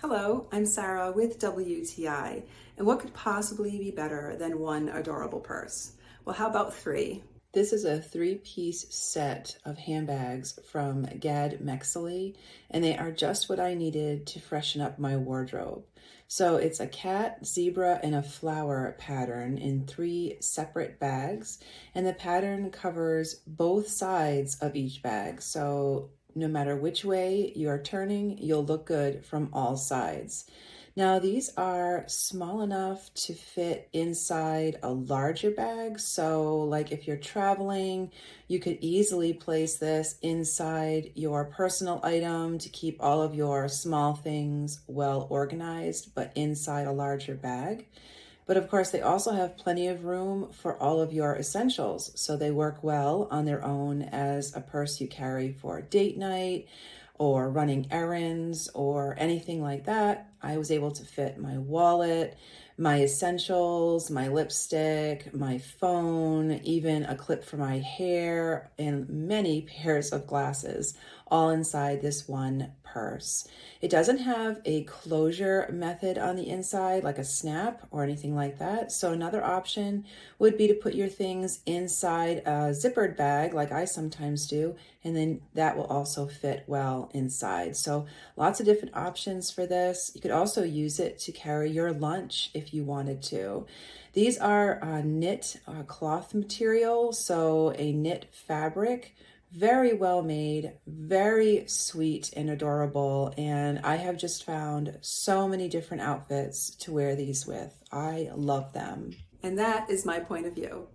Hello, I'm Sarah with WTI, and what could possibly be better than one adorable purse? Well, how about three? This is a three-piece set of handbags from GADMEXILY, and they are just what I needed to freshen up my wardrobe. So it's a cat, zebra, and a flower pattern in three separate bags, and the pattern covers both sides of each bag. So no matter which way you're turning, you'll look good from all sides. Now, these are small enough to fit inside a larger bag. So like if you're traveling, you could easily place this inside your personal item to keep all of your small things well organized, but inside a larger bag. But of course, they also have plenty of room for all of your essentials. So they work well on their own as a purse you carry for date night or running errands or anything like that. I was able to fit my wallet, my essentials, my lipstick, my phone, even a clip for my hair, and many pairs of glasses, all inside this one purse. It doesn't have a closure method on the inside, like a snap or anything like that. So another option would be to put your things inside a zippered bag, like I sometimes do, and then that will also fit well inside. So lots of different options for this. You could also use it to carry your lunch if you wanted to. These are knit cloth material, so a knit fabric, very well made, very sweet and adorable, and I have just found so many different outfits to wear these with. I love them. And that is my point of view.